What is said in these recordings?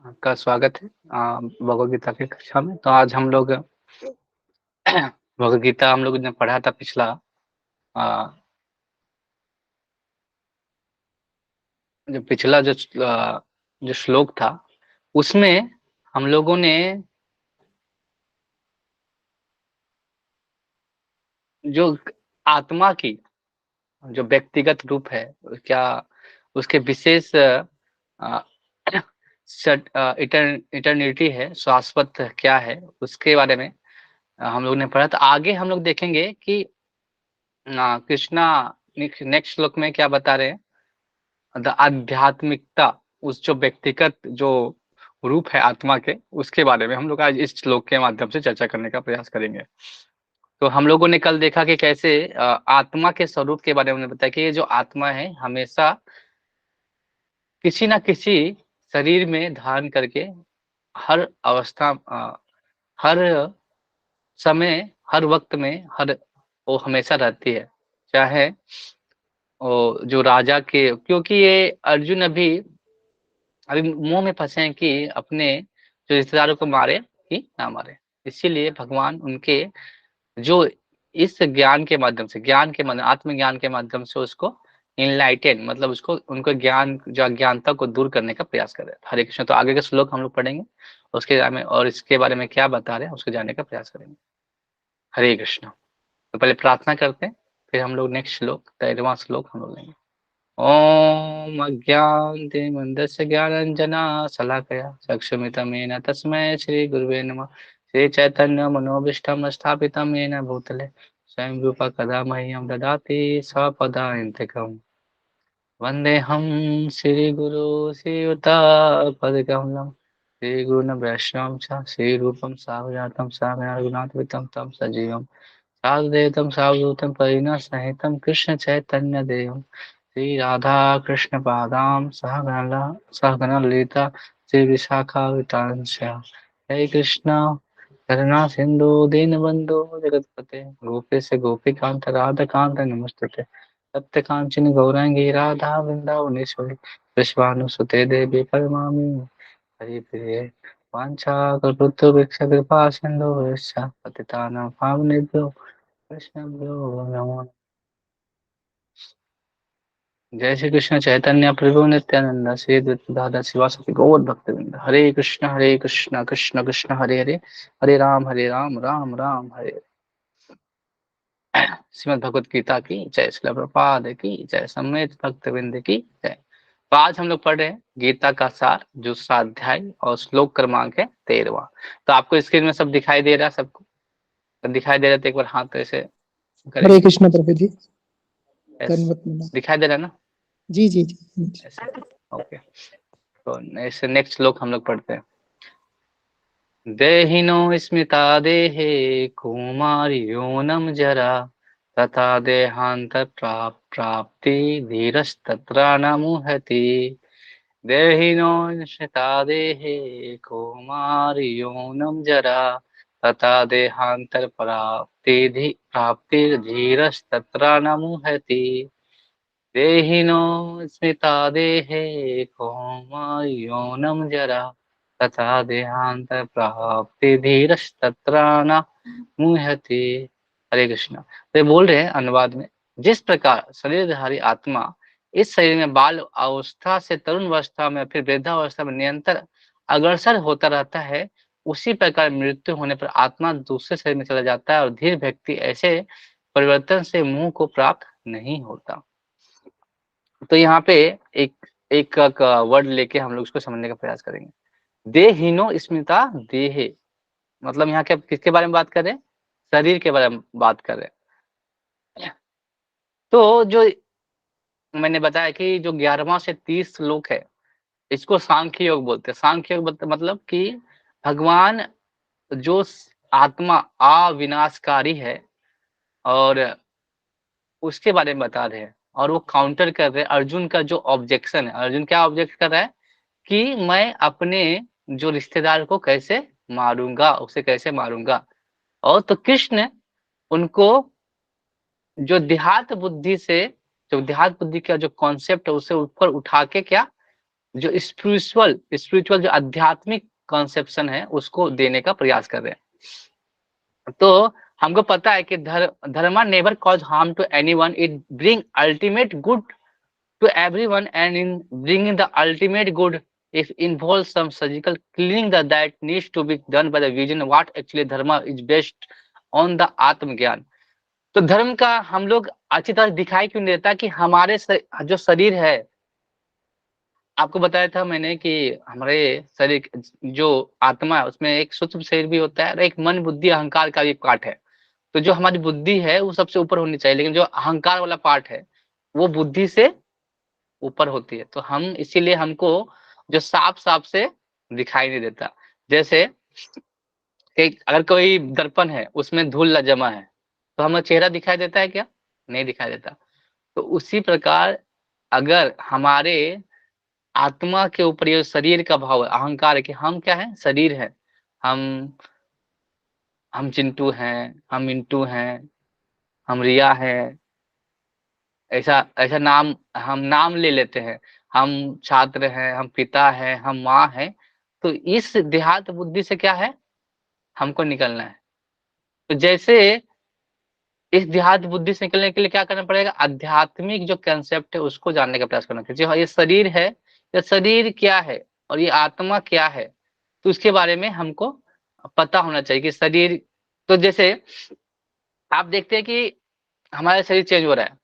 आपका स्वागत है भगवद गीता की कक्षा में। तो आज हम लोग भगवद गीता हम लोग ने पढ़ा था पिछला अ, जो पिछला जो श्लोक था उसमें हम लोगों ने जो आत्मा की जो व्यक्तिगत रूप है क्या उसके विशेष इटर्निटी है, शाश्वत क्या है उसके बारे में हम लोग ने पढ़ा। तो आगे हम लोग देखेंगे कि कृष्णा नेक्स्ट श्लोक में क्या बता रहे हैं। आध्यात्मिकता, उस जो व्यक्तिगत जो रूप है आत्मा के, उसके बारे में हम लोग आज इस श्लोक के माध्यम से चर्चा करने का प्रयास करेंगे। तो हम लोगों ने कल देखा कि कैसे आत्मा के स्वरूप के बारे में बताया कि ये जो आत्मा है हमेशा किसी न किसी शरीर में धारण करके हर अवस्था हर समय, हर वक्त में वो हमेशा रहती है। चाहे वो जो राजा के, क्योंकि ये अर्जुन अभी मुँह में फँसे हैं कि अपने जो रिश्तेदारों को मारे कि ना मारे। इसीलिए भगवान उनके जो इस ज्ञान के माध्यम से, ज्ञान के माध्यम आत्मज्ञान के माध्यम से उसको एनलाइटन, मतलब उसको उनको ज्ञान, जो अज्ञानता को दूर करने का प्रयास कर रहे हैं। हरे कृष्ण। तो आगे के श्लोक हम लोग पढ़ेंगे, उसके बारे में और इसके बारे में क्या बता रहे हैं उसको जानने का प्रयास करेंगे। हरे कृष्ण। तो पहले प्रार्थना करते हैं, फिर हम लोग नेक्स्ट श्लोक 13वां श्लोक हम लोग लेंगे। ॐ अज्ञानतिमिरन्दस्य ज्ञानाञ्जना शलाकया चक्षुरुन्मिलितं तस्मै श्रीगुरुवे नमः। श्रीचैतन्यमनोभीष्टं स्थापितं येन भूतले स्वयं रूपः कदा मह्यं ददाति स्वपदान्तिकम्। वन्देऽहं श्रीगुरो श्रीयुतापदकमलं श्रीगुरून् वैष्णवं च श्रीरूपं सावजातं साम्यान् रघुनाथान्वितं तं सजीवं साग्रदेवं सावधूतं परिणः सहितं कृष्णचैतन्यदेवं श्री राधा कृष्ण पादाम सहगण ललिता श्री विशाखावितांश। हरे कृष्णा करुणा सिंधु दीनबंधु जगतपते गोपेश गोपीकांत राधाकांत नमस्तुते सत्य कांचन गौरांगी राधा वृंदावनेश्वरी विश्वानुसुते देवी परमामि हरि प्रिये वांछा कल्पतरुभ्यश्च कृपा सिंधु पतितानां पावनेभ्यो वैष्णवेभ्यो नमो। जय श्री कृष्ण चैतन्य प्रभु नित्यानंद श्री अद्वैत दादा शिवासि गौर भक्तवृंद। हरे कृष्ण कृष्ण कृष्ण हरे हरे, हरे राम राम राम हरे हरे। श्रीमद् भगवत गीता की जय, श्रील प्रभुपाद की जय, समेत भक्तवृंद की जय। तो आज हम लोग पढ़ रहे हैं गीता का सार, दूसरा अध्याय और श्लोक क्रमांक है 13वां। तो आपको स्क्रीन में सब दिखाई दे रहा है? सबको दिखाई दे रहा है तो एक बार हाथ ऐसे हरे करेंगे। कृष्ण प्रभु जी। यस, धन्यवाद मुन्ना। दिखाई दे रहा है ना? जी जी जी। ओके। तो नेक्स्ट श्लोक हम लोग पढ़ते हैं। देहिनो स्मृता देहे कौमार्योऽनं जरा तथा देहान्तरप्राप्ति धीरस्तत्र न मुह्यति। देहिनो स्मृता देहे कौमार्योऽनं जरा तथा देहान्तरप्राप्तिर्धीरस्तत्र न मुह्यति। देहिनो स्मृता देहे कौमार्योऽनं जरा तथा देहान्तरप्राप्ति धीरस्तत्र न मुह्यति। हरे कृष्ण। तो ये बोल रहे हैं अनुवाद में, जिस प्रकार शरीरधारी आत्मा इस शरीर में बाल अवस्था से तरुण अवस्था में फिर वृद्धावस्था में निरंतर अग्रसर होता रहता है, उसी प्रकार मृत्यु होने पर आत्मा दूसरे शरीर में चला जाता है और धीर व्यक्ति ऐसे परिवर्तन से मुंह को प्राप्त नहीं होता। तो यहाँ पे एक एक वर्ड लेके हम लोग इसको समझने का प्रयास करेंगे। देहिनो स्मृता देहे, मतलब यहाँ क्या किसके बारे में बात कर रहे हैं? शरीर के बारे में बात कर रहे हैं। तो जो मैंने बताया कि जो 11वां से 30 श्लोक है, इसको सांख्य योग बोलते हैं। सांख्य योग मतलब कि भगवान जो आत्मा अविनाशकारी है और उसके बारे में बता रहे हैं, और वो काउंटर कर रहे हैं अर्जुन का जो ऑब्जेक्शन है। अर्जुन क्या ऑब्जेक्ट कर रहा है कि मैं अपने जो रिश्तेदार को कैसे मारूंगा, उसे कैसे मारूंगा। और तो कृष्ण उनको जो देहात बुद्धि से, जो देहात बुद्धि का जो कॉन्सेप्ट है उसे ऊपर उठा के क्या जो स्पिरिचुअल जो आध्यात्मिक कॉन्सेप्शन है उसको देने का प्रयास कर रहे हैं। तो हमको पता है कि dharma never cause harm to anyone, it bring ultimate good to everyone, and in bringing the ultimate good, if involves some surgical cleaning that needs to be done by the vision what actually dharma is based on the आत्मज्ञान। तो धर्म का हम लोग अच्छी तरह दिखाई क्यों नहीं देता कि हमारे जो शरीर है, आपको बताया था मैंने कि हमारे शरीर जो आत्मा है उसमें एक सूक्ष्म शरीर भी होता है और एक मन बुद्धि अहंकार का भी पार्ट है। तो जो हमारी बुद्धि है वो सबसे ऊपर होनी चाहिए, लेकिन जो अहंकार वाला पार्ट है वो बुद्धि से ऊपर होती है। तो हम इसीलिए हमको जो साफ-साफ से दिखाई नहीं देता। जैसे एक अगर कोई दर्पण है, उसमें धूल जमा है, तो हमें चेहरा दिखाई देता है क्या? नहीं दिखाई देता। तो उसी प्रकार अगर हमारे आत्मा के ऊपर ये शरीर का भाव है, अहंकार है कि हम क्या हैं? शरीर हैं। हम हम चिंटू हैं, हम मिंटू हैं, हम रिया हैं, ऐसा ऐसा नाम हम नाम ले लेते हैं। हम छात्र हैं, हम पिता हैं, हम माँ हैं। तो इस देहात बुद्धि से क्या है? हमको निकलना है। तो जैसे इस देहात बुद्धि से निकलने के लिए क्या करना पड़ेगा? आध्यात्मिक जो कांसेप्ट है उसको जानने का प्रयास करना चाहिए। जो ये शरीर है, ये शरीर क्या है और ये आत्मा क्या है? तो उसके बारे में हमको पता होना चाहिए कि शरीर, तो जैसे आप देखते हैं कि हमारा शरीर चेंज हो रहा है।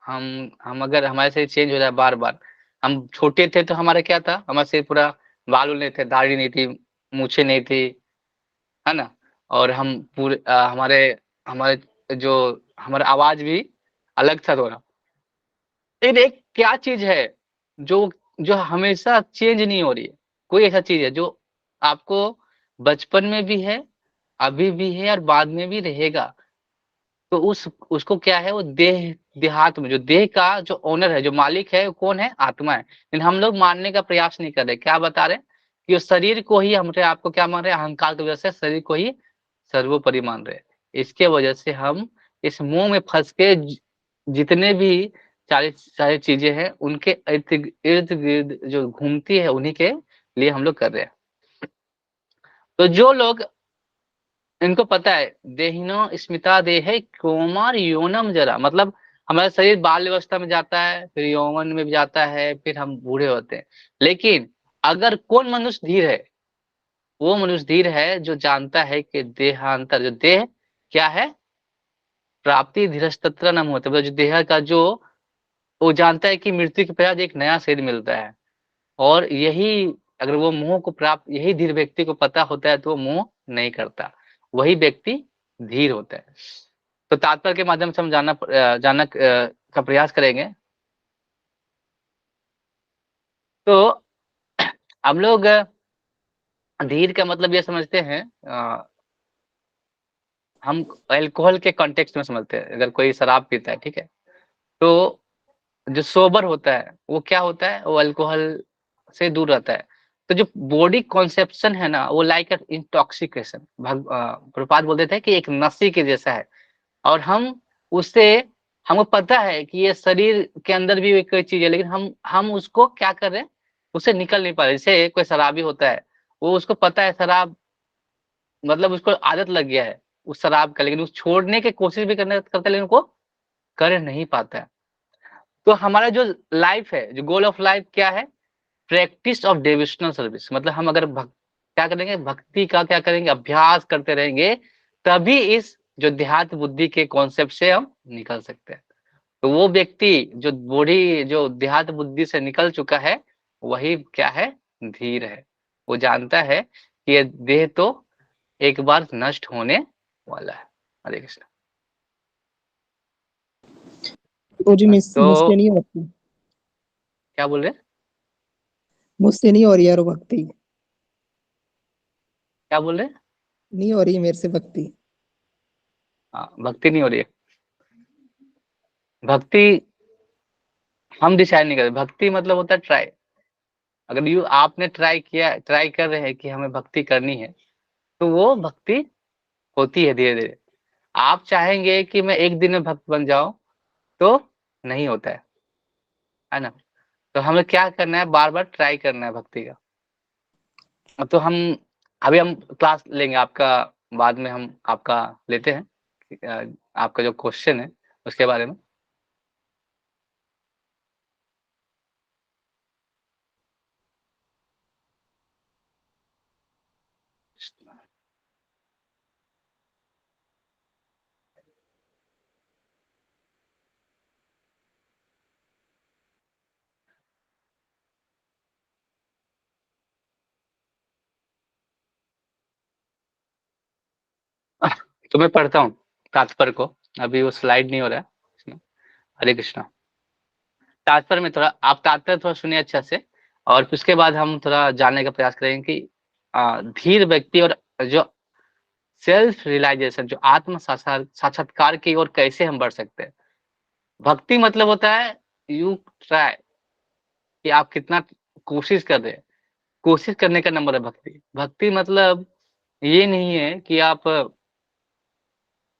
हम अगर हमारे शरीर चेंज हो रहा है बार-बार, हम छोटे थे तो हमारा क्या था? हमारा शरीर पूरा बाल-वाल नहीं थे, दाढ़ी नहीं थी, मूंछें नहीं थी, है ना? और हम पूरे हमारे हमारे जो हमारा आवाज़ भी अलग था थोड़ा। लेकिन एक क्या चीज़ है जो जो हमेशा चेंज नहीं हो रही है? कोई ऐसा चीज़ है जो आपको बचपन में भी है, अभी भी है और बाद में भी रहेगा। तो उसको क्या है, वो देहात में जो देह का जो ओनर है, जो मालिक है, वो कौन है? आत्मा है। लेकिन हम लोग मानने का प्रयास नहीं कर रहे। क्या बता रहे हैं? कि उस शरीर को ही हमरे आपको क्या मान रहे हैं? अहंकार की वजह से शरीर को ही सर्वोपरि मान रहे हैं। इसके वजह से हम इस मोह में फँस के जितने भी सारी सारी चीज़ें हैं, उनके इर्द-गिर्द जो घूमती है, उन्हीं के लिए हम लोग कर रहे हैं। तो जो लोग, इनको पता है देहिनो स्मिता देहे कौमार योनम जरा, मतलब हमारा शरीर बाल अवस्था में जाता है, फिर यौवन में भी जाता है, फिर हम बूढ़े होते हैं। लेकिन अगर कौन मनुष्य धीर है, वो मनुष्य धीर है जो जानता है कि देहांतर, जो देह क्या है? प्राप्ति धीरस्तत्र नाम होता है, मतलब जो देह का जो, वो जानता है कि मृत्यु के बाद एक नया शरीर मिलता है। और यही, अगर वो मोह को प्राप्त, यही धीर व्यक्ति को पता होता है तो वो मोह नहीं करता। वही व्यक्ति धीर होता है। तो तात्पर्य के माध्यम से हम जानना का प्रयास करेंगे। तो हम लोग धीर का मतलब ये समझते हैं, हम अल्कोहल के कॉन्टेक्स्ट में समझते हैं। अगर कोई शराब पीता है, ठीक है? तो जो सोबर होता है, वो क्या होता है? वो अल्कोहल से दूर रहता है। तो जो बॉडी कॉन्सेप्शन है ना, वो लाइक अ इंटॉक्सिकेशन, प्रभुपाद बोलते थे कि एक नशे के जैसा है। और हम उससे, हमको पता है कि ये शरीर के अंदर भी एक चीज़ है, लेकिन हम उसको क्या कर रहे हैं? उससे निकल नहीं पा रहे। जैसे कोई शराबी होता है, वो उसको पता है शराब, मतलब उसको आदत लग गया है उस शराब का, लेकिन उस छोड़ने की कोशिश भी करने करता है, लेकिन वो कर नहीं पाता है। तो हमारा जो लाइफ है, जो गोल ऑफ लाइफ क्या है? Practice of devotional service. मतलब हम अगर क्या करेंगे? भक्ति का क्या करेंगे? अभ्यास करते रहेंगे, तभी इस जो देहात बुद्धि के कॉन्सेप्ट से हम निकल सकते हैं। तो वो व्यक्ति जो बूढ़ी जो देहात बुद्धि से निकल चुका है, वही क्या है? धीर है। वो जानता है कि ये देह तो एक बार नष्ट होने वाला है। हरे कृष्ण। तो जी तो मुझसे नहीं होती। क्या बोल रहे हैं? मुझसे नहीं हो रही यार वो भक्ति। क्या बोल रहे हैं? नहीं हो रही मेरे से भक्ति। हाँ, भक्ति नहीं हो रही है। भक्ति हम डिसाइड नहीं करते। भक्ति मतलब होता है ट्राई। अगर आपने ट्राई किया, ट्राई कर रहे हैं कि हमें भक्ति करनी है, तो वो भक्ति होती है धीरे-धीरे। आप चाहेंगे कि मैं एक दिन में भक्त बन जाऊँ, तो नहीं होता है ना? तो हमें क्या करना है, बार-बार ट्राई करना है भक्ति का। तो अभी हम क्लास लेंगे आपका, बाद में हम आपका लेते हैं आपका जो क्वेश्चन है उसके बारे में। तो मैं पढ़ता हूँ तात्पर्य को, अभी वो स्लाइड नहीं हो रहा है इसमें। हरे कृष्णा। तात्पर्य में थोड़ा आप तात्पर्य थोड़ा सुनिए अच्छा से, और फिर उसके बाद हम थोड़ा जानने का प्रयास करेंगे कि धीर व्यक्ति और जो सेल्फ रियलाइजेशन, जो आत्म साक्षात्कार की ओर कैसे हम बढ़ सकते हैं। भक्ति मतलब होता है यू ट्राई, कि आप कितना कोशिश कर रहे हैं। कोशिश करने का नंबर है भक्ति। भक्ति मतलब ये नहीं है कि आप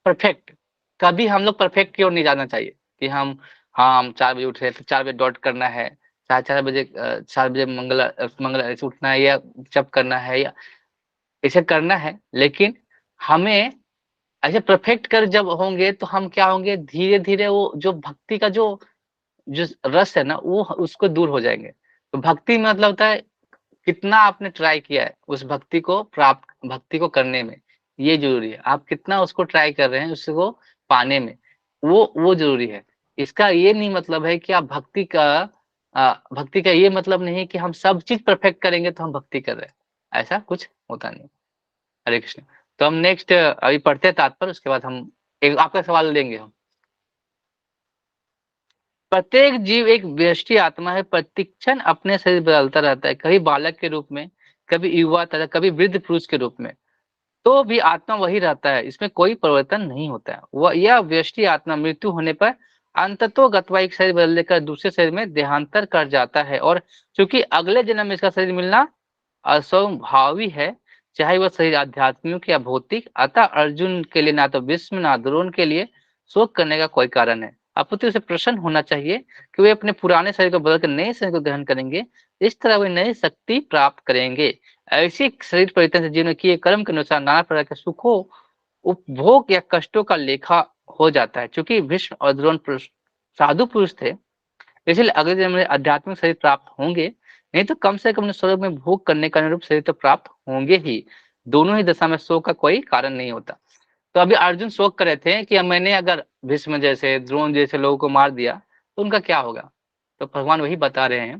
परफेक्ट, कभी हम लोग परफेक्ट की ओर नहीं जाना चाहिए कि हाँ, हम 4 बजे उठे तो 4 बजे डॉट करना है, 4 बजे मंगल ऐसे उठना है या जप करना है या ऐसे करना है। लेकिन हमें ऐसे परफेक्ट कर जब होंगे तो हम क्या होंगे, धीरे-धीरे वो जो भक्ति का जो रस है ना, वो उसको दूर हो जाएँगे। तो भक्ति में मतलब होता है कितना आपने ट्राई किया है उस भक्ति को करने में, ये ज़रूरी है। आप कितना उसको ट्राई कर रहे हैं उसको पाने में, वो ज़रूरी है। इसका ये नहीं मतलब है कि आप भक्ति का ये मतलब नहीं है कि हम सब चीज़ परफेक्ट करेंगे तो हम भक्ति कर रहे हैं, ऐसा कुछ होता नहीं। हरे कृष्ण। तो हम नेक्स्ट अभी पढ़ते हैं तात्पर्य, उसके बाद हम एक आपका सवाल लेंगे हम। प्रत्येक जीव एक व्यष्टि आत्मा है, प्रतिक्षण अपने शरीर बदलता रहता है, कभी बालक के रूप में, कभी युवा तथा कभी वृद्ध पुरुष के रूप में। तो भी आत्मा वही रहता है, इसमें कोई परिवर्तन नहीं होता है। वह यह व्यष्टि आत्मा मृत्यु होने पर अंततोगत्वा एक शरीर बदल लेकर दूसरे शरीर में देहांतर कर जाता है, और चूंकि अगले जन्म में इसका शरीर मिलना असंभावी है, चाहे वह शरीर आध्यात्मिक या भौतिक। अतः अर्जुन के लिए ना तो भीष्म ना द्रोण के लिए शोक करने का कोई कारण है, अपितु उसे प्रसन्न होना चाहिए कि वे अपने पुराने शरीर को बदलकर नए शरीर को ग्रहण करेंगे। इस तरह वे नई शक्ति प्राप्त करेंगे। ऐसी शरीर परिवर्तन से जीवन में किए कर्म के अनुसार नाना प्रकार के सुखों, उपभोग या कष्टों का लेखा हो जाता है। चूंकि भीष्म और द्रोण साधु पुरुष थे, इसलिए अगले जन्म में आध्यात्मिक शरीर प्राप्त होंगे, नहीं तो कम से कम स्वर्ग में भोग करने का अनुरूप शरीर तो प्राप्त होंगे ही। दोनों ही दशा में शोक का कोई कारण नहीं होता। तो अभी अर्जुन शोक कर रहे थे कि मैंने अगर भीष्म जैसे, द्रोण जैसे लोगों को मार दिया तो उनका क्या होगा। तो भगवान वही बता रहे हैं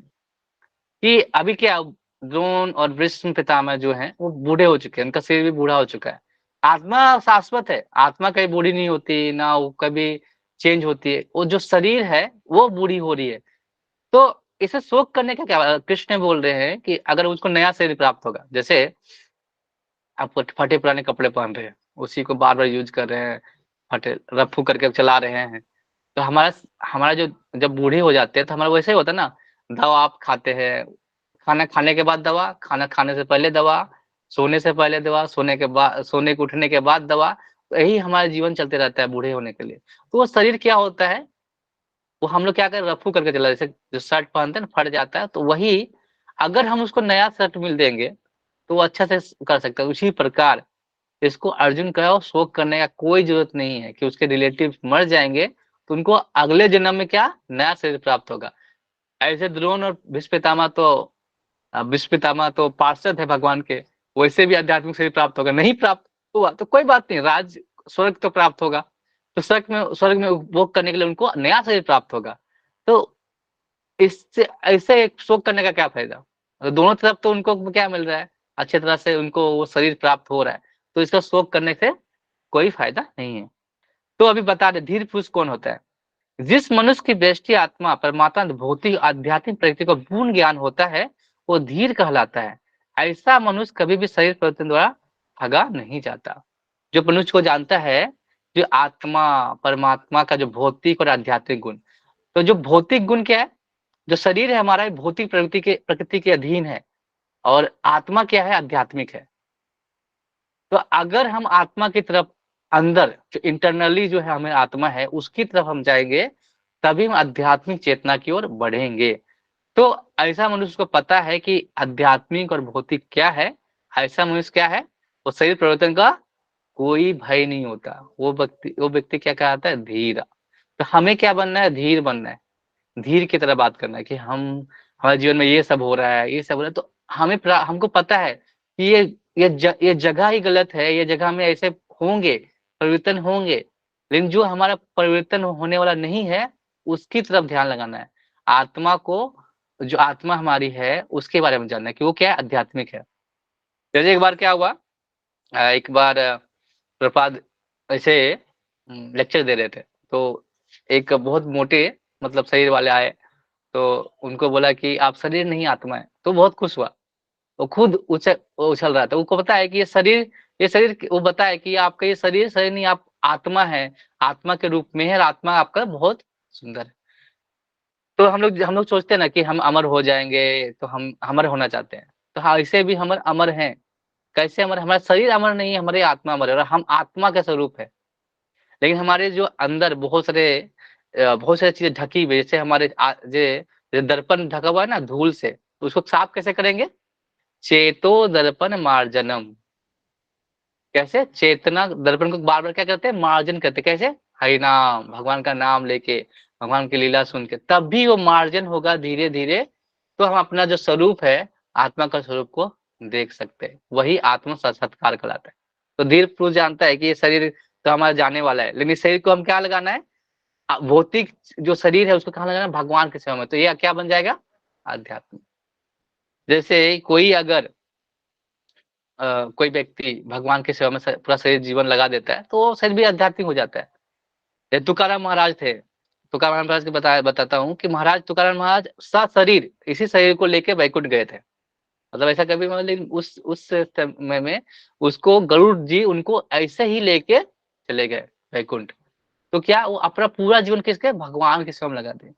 कि अभी क्या, द्रोण और भीष्म पितामह जो हैं वो बूढ़े हो चुके हैं, उनका शरीर भी बूढ़ा हो चुका है। आत्मा शाश्वत है, आत्मा कभी बूढ़ी नहीं होती, ना वो कभी चेंज होती है। वो जो शरीर है वो बूढ़ी हो रही है। तो इसे शोक करने का क्या, कृष्ण बोल रहे हैं कि अगर उसको नया शरीर प्राप्त होगा, जैसे आप फटे पुराने कपड़े पहन रहे हैं, उसी को बार-बार यूज़ कर रहे हैं, फटे रफू करके चला रहे हैं। तो हमारा हमारा जो जब बूढ़े हो जाते हैं तो हमारा वैसे ही होता है ना, दवा आप खाते हैं, खाना खाने के बाद दवा, खाना खाने से पहले दवा, सोने से पहले दवा, सोने के उठने के बाद दवा। तो यही हमारा जीवन चलते रहता है बूढ़े होने के लिए। तो वो शरीर क्या होता है, वो हम लोग क्या करें, रफू करके चला, जैसे जो शर्ट पहनते हैं ना फट जाता है, तो वही अगर हम उसको नया शर्ट मिल देंगे तो वो अच्छा से कर सकता है। उसी प्रकार इसको अर्जुन कहा, और शोक करने का कोई जरूरत नहीं है कि उसके रिलेटिव मर जाएंगे तो उनको अगले जन्म में क्या, नया शरीर प्राप्त होगा। ऐसे द्रोण और भीष्म पितामह तो पार्षद है भगवान के, वैसे भी आध्यात्मिक शरीर प्राप्त होगा। नहीं प्राप्त हुआ तो कोई बात नहीं, स्वर्ग तो प्राप्त होगा। तो स्वर्ग में उपभोग करने के लिए उनको नया शरीर प्राप्त होगा। तो इससे ऐसे एक शोक करने का क्या फायदा। दोनों तरफ तो उनको क्या मिल रहा है, अच्छी तरह से उनको वो शरीर प्राप्त हो रहा है, तो इसका शोक करने से कोई फायदा नहीं है। तो अभी बता दें धीर पुरुष कौन होता है। जिस मनुष्य की दृष्टि आत्मा परमात्मा भौतिक आध्यात्मिक प्रकृति को पूर्ण ज्ञान होता है, वो धीर कहलाता है। ऐसा मनुष्य कभी भी शरीर परिवर्तन द्वारा ठगा नहीं जाता। जो मनुष्य को जानता है, जो आत्मा परमात्मा का जो भौतिक और आध्यात्मिक गुण, तो जो भौतिक गुण क्या है, जो शरीर है हमारा भौतिक प्रकृति के अधीन है, और आत्मा क्या है, आध्यात्मिक है। तो अगर हम आत्मा की तरफ, अंदर जो इंटरनली जो है हमें आत्मा है उसकी तरफ हम जाएंगे, तभी हम आध्यात्मिक चेतना की ओर बढ़ेंगे। तो ऐसा मनुष्य को पता है कि आध्यात्मिक और भौतिक क्या है, ऐसा मनुष्य क्या है, वो शरीर परिवर्तन का कोई भय नहीं होता। वो व्यक्ति क्या कहलाता है, धीर। तो हमें क्या बनना है, धीर बनना है। धीर की तरह बात करना है कि हमारे जीवन में ये सब हो रहा है, ये सब हो रहा है, तो हमको पता है कि ये जगह ही गलत है, ये जगह में ऐसे होंगे, परिवर्तन होंगे, लेकिन जो हमारा परिवर्तन होने वाला नहीं है, उसकी तरफ ध्यान लगाना है। आत्मा को, जो आत्मा हमारी है, उसके बारे में जानना है कि वो क्या है, आध्यात्मिक है। जैसे एक बार क्या हुआ, एक बार प्रपाद ऐसे लेक्चर दे रहे थे, तो एक बहुत मोटे मतलब शरीर वाले आए, तो उनको बोला कि आप शरीर नहीं आत्मा है, तो बहुत खुश हुआ। वो खुद उछल रहा था, उनको पता है कि ये शरीर वो बताया कि आपका ये शरीर नहीं, आप आत्मा है, आत्मा के रूप में है, और आत्मा आपका बहुत सुंदर है। तो हम लोग सोचते हैं ना कि हम अमर हो जाएंगे, तो हम अमर होना चाहते हैं। तो हाँ, ऐसे भी हम अमर हैं। कैसे अमर, हमारा शरीर अमर नहीं है, हमारी आत्मा अमर है, और हम आत्मा का स्वरूप है। लेकिन हमारे जो अंदर बहुत सारी चीजें ढकी हुई है, जैसे हमारे जो दर्पण ढका हुआ है ना धूल से, तो उसको साफ कैसे करेंगे, चेतो दर्पण मार्जनम। कैसे, चेतना दर्पण को बार बार क्या करते हैं, मार्जन करते हैं। कैसे, हरि नाम, भगवान का नाम लेके, भगवान की लीला सुन के, तब भी वो मार्जन होगा धीरे धीरे। तो हम अपना जो स्वरूप है, आत्मा का स्वरूप को देख सकते हैं। वही आत्म साक्षात्कार कहलाता है। तो धीर पुरुष जानता है कि ये शरीर तो हमारा जाने वाला है, लेकिन इस शरीर को हम क्या लगाना है, भौतिक जो शरीर है उसको कहाँ लगाना है, भगवान के सेवा में। तो ये क्या बन जाएगा, आध्यात्म। जैसे कोई व्यक्ति भगवान की सेवा में पूरा शरीर जीवन लगा देता है, तो वो शरीर भी आध्यात्मिक हो जाता है। ये तुकाराम महाराज थे। तुकाराम महाराज के बताता हूँ कि महाराज तुकाराम महाराज सशरीर इसी शरीर को लेके वैकुंठ गए थे। मतलब ऐसा कभी मतलब, लेकिन उस समय में उसको गरुड़ जी उनको ऐसे ही लेके चले गए वैकुंठ। तो क्या वो अपना पूरा जीवन किसके, भगवान के सेवा में लगा दे।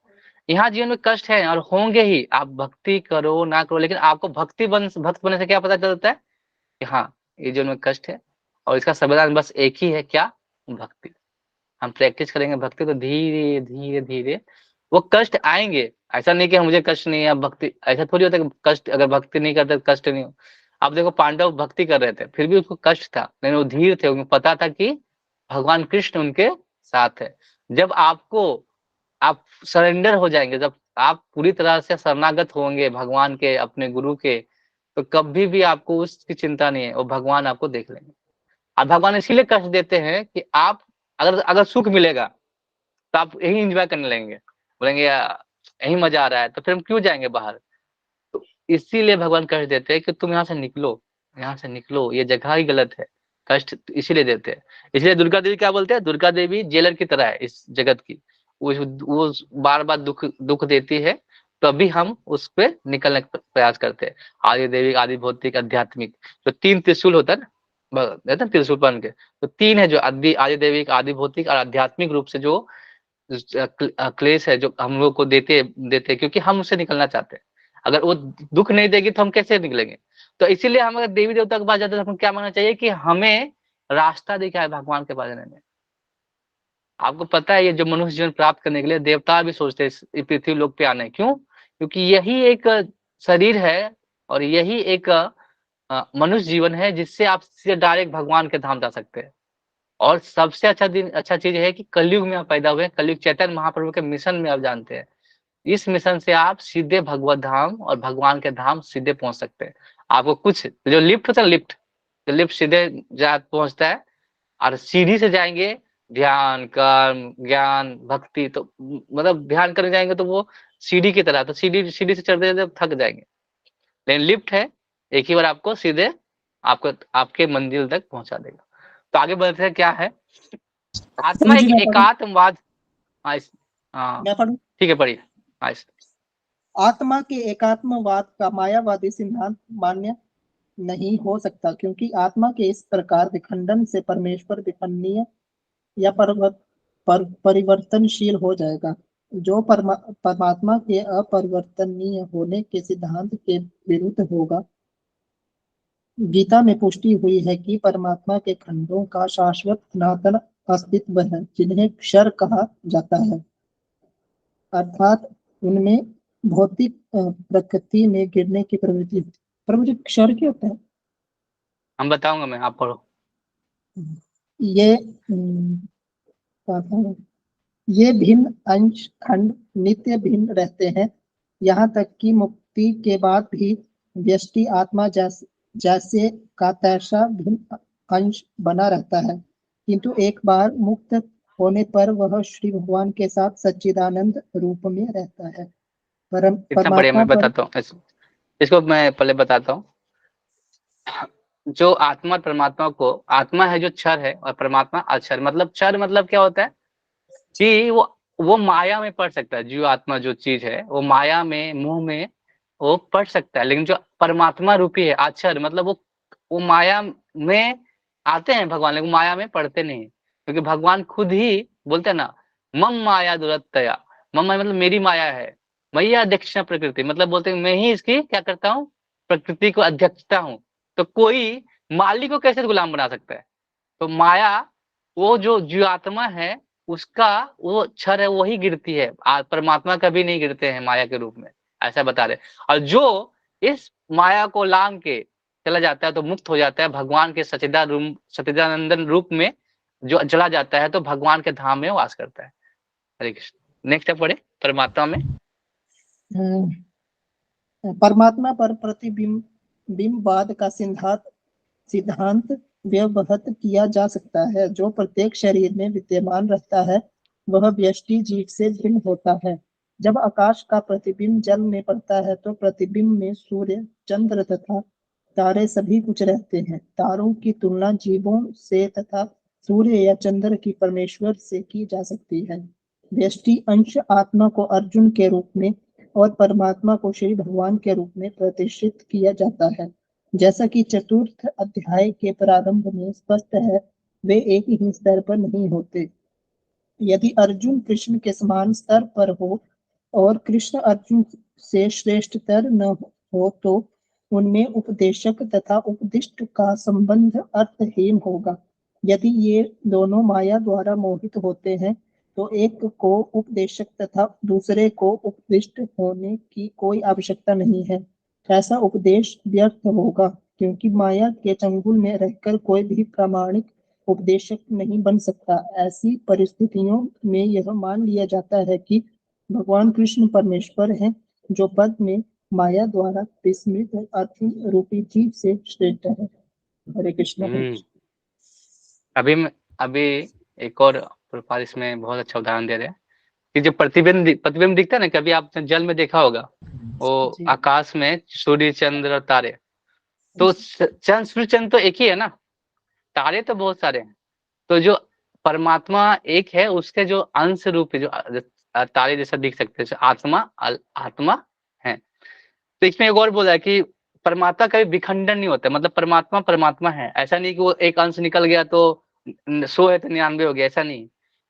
यहाँ जीवन में कष्ट है और होंगे ही, आप भक्ति करो ना करो, लेकिन आपको भक्त बनने से क्या पता चलता है कि हाँ, ये जीवन में कष्ट है, और इसका समाधान बस एक ही है, क्या, भक्ति। हम प्रैक्टिस करेंगे भक्ति, तो धीरे धीरे धीरे वो कष्ट आएंगे। ऐसा नहीं कि मुझे कष्ट नहीं है, भक्ति ऐसा थोड़ी होता है कि कष्ट, अगर भक्ति नहीं करते तो कष्ट नहीं हो। आप देखो, पांडव भक्ति कर रहे थे, फिर भी उसको कष्ट था, लेकिन वो धीर थे, उनको पता था कि भगवान कृष्ण उनके साथ है। जब आप सरेंडर हो जाएंगे, जब आप पूरी तरह से शरणागत होंगे भगवान के, अपने गुरु के, तो कभी भी आपको उसकी चिंता नहीं है, और भगवान आपको देख लेंगे। और भगवान इसीलिए कष्ट देते हैं कि आप, अगर अगर सुख मिलेगा तो आप यही एंजॉय करने लगेंगे, बोलेंगे यही मजा आ रहा है, तो फिर हम क्यों जाएंगे बाहर। तो इसीलिए भगवान कष्ट देते हैं कि तुम यहाँ से निकलो, यहाँ से निकलो, ये जगह ही गलत है। कष्ट इसीलिए देते हैं। इसलिए दुर्गा देवी क्या बोलते हैं, दुर्गा देवी जेलर की तरह है इस जगत की। वो बार बार दुख दुख देती है, तभी हम उस पे निकलने का प्रयास करते हैं। आदि देवी, आदि भौतिक, आध्यात्मिक, जो तीन त्रिशूल होता है ना, त्रिशूल बन के, तो तीन है, जो आदि देविक, आदि भौतिक और आध्यात्मिक रूप से जो क्लेश है, जो हम लोग को देते देते क्योंकि हम उससे निकलना चाहते हैं। अगर वो दुख नहीं देगी तो हम कैसे निकलेंगे। तो इसीलिए हम अगर देवी देवता के पास जाते हैं तो हमको क्या मानना चाहिए कि हमें रास्ता दिखाए भगवान के पास जाने में। आपको पता है, ये जो मनुष्य जीवन प्राप्त करने के लिए देवता भी सोचते हैं इस पृथ्वी लोक पे आने, क्यों, क्योंकि यही एक शरीर है, और यही एक मनुष्य जीवन है जिससे आप सीधे डायरेक्ट भगवान के धाम जा सकते हैं। और सबसे अच्छा चीज है कि कलयुग में आप पैदा हुए, कलयुग चैतन्य महाप्रभु के मिशन में आप जानते हैं। इस मिशन से आप सीधे भगवत धाम और भगवान के धाम सीधे पहुंच सकते हैं। आपको कुछ जो लिफ्ट होता है, लिफ्ट, तो लिफ्ट सीधे जा पहुंचता है, और सीढ़ी से जाएंगे ध्यान, कर्म, ज्ञान, भक्ति, तो मतलब ध्यान करने जाएंगे तो वो सीढ़ी की तरह, तो सीढ़ी सीढ़ी से चढ़ते चढ़ते थक जाएंगे। लेकिन लिफ्ट है, एक ही बार आपको सीधे आपको आपके मंजिल तक पहुंचा देगा। तो आगे बढ़ते हैं, क्या है, आत्मा प्रभु जी एक मैं पढ़ूं, एकात्मवाद। हाँ हाँ, मैं पढ़ूं। ठीक है, पढ़िए। हाँ आत्मा के एकात्मवाद का मायावादी सिद्धांत मान्य नहीं हो सकता, क्योंकि आत्मा के इस प्रकार विखंडन से परमेश्वर विखंडनीय या परिवर्तनशील हो जाएगा, जो परमात्मा के अपरिवर्तनीय होने के सिद्धांत के विरुद्ध होगा। गीता में पुष्टि हुई है कि परमात्मा के खंडों का शाश्वत सनातन अस्तित्व है, जिन्हें क्षर कहा जाता है, अर्थात उनमें भौतिक प्रकृति में गिरने की प्रवृत्ति होती है। पर मुझे क्षर क्या होता है? हम बताऊंगा, मैं, आप पढ़ो। ये क्या था? ये भिन्न अंश खंड नित्य भिन्न रहते हैं, यहाँ तक कि मुक्ति के बाद भी व्यष्टि आत्मा जैसे का तैसा भिन्न अंश बना रहता है, किंतु एक बार मुक्त होने पर वह श्री भगवान के साथ सच्चिदानंद रूप में रहता है। इतना बढ़िया, परमात्मा मैं पर बताता हूँ इसको मैं पहले बताता हूँ। जो आत्मा और परमात्मा को, आत्मा है जो क्षर है और परमात्मा अक्षर। मतलब क्षर मतलब क्या होता है कि वो माया में पड़ सकता है। जीव आत्मा जो चीज है वो माया में, मुंह में वो पड़ सकता है, लेकिन जो परमात्मा रूपी है अक्षर, मतलब वो माया में आते हैं भगवान, लेकिन माया में पड़ते नहीं, क्योंकि भगवान खुद ही बोलते हैं ना, मम माया दुरत्तया। मम माया मतलब मेरी माया है, मैया दक्षिणा प्रकृति, मतलब बोलते हैं मैं ही इसकी क्या करता हूँ, प्रकृति को अध्यक्षता हूँ। तो कोई मालिक को कैसे गुलाम बना सकता है? तो माया, वो जो जीवात्मा है उसका वो क्षर है, वही गिरती है। परमात्मा कभी नहीं गिरते हैं माया के रूप में, ऐसा बता रहे। और जो इस माया को लांग के चला जाता है तो मुक्त हो जाता है, भगवान के सच्चिदानंदन रूप में जो चला जाता है तो भगवान के धाम में वास करता है। हरे कृष्ण। नेक्स्ट पढ़े परमात्मा में। परमात्मा पर प्रतिबिंबवाद का सिद्धांत व्यवहत किया जा सकता है। जो प्रत्येक शरीर में विद्यमान रहता है वह व्यष्टि जीव से भिन्न होता है। जब आकाश का प्रतिबिंब जल में पड़ता है तो प्रतिबिंब में सूर्य, चंद्र तथा तारे सभी कुछ रहते हैं। तारों की तुलना जीवों से तथा सूर्य या चंद्र की परमेश्वर से की जा सकती है। व्यष्टि अंश आत्मा को अर्जुन के रूप में और परमात्मा को श्री भगवान के रूप में प्रतिष्ठित किया जाता है। जैसा कि चतुर्थ अध्याय के प्रारंभ में स्पष्ट है, वे एक ही स्तर पर नहीं होते। यदि अर्जुन कृष्ण के समान स्तर पर हो और कृष्ण अर्जुन से श्रेष्ठतर न हो तो उनमें उपदेशक तथा उपदिष्ट का संबंध अर्थहीन होगा। यदि ये दोनों माया द्वारा मोहित होते हैं तो एक को उपदेशक तथा दूसरे को उपदिष्ट होने की कोई आवश्यकता नहीं है। ऐसा उपदेश व्यर्थ होगा, क्योंकि माया के चंगुल में रहकर कोई भी प्रामाणिक उपदेशक नहीं बन सकता। ऐसी परिस्थितियों में यह मान लिया जाता है कि भगवान कृष्ण परमेश्वर हैं, जो पद में माया द्वारा विस्मृत अर्जुन रूपी जीव से श्रेष्ठ है। हरे कृष्ण हरे कृष्ण। अभी एक और प्रकार इसमें बहुत अच्छा उदाहरण दे रहे हैं कि जो प्रतिबिंब दिखता है ना, कभी आपने जल में देखा होगा, वो जी। आकाश में सूर्य, चंद्र और तारे। तो चंद्र, सूर्य, चंद्र तो एक ही है ना, तारे तो बहुत सारे हैं। तो जो परमात्मा एक है, उसके जो अंश रूप है, जो तारे जैसा दिख सकते हैं, आत्मा है। तो इसमें एक और बोला है कि परमात्मा का विखंडन नहीं होता, मतलब परमात्मा परमात्मा है, ऐसा नहीं कि वो एक अंश निकल गया तो 100 है तो 99 हो गया, ऐसा नहीं।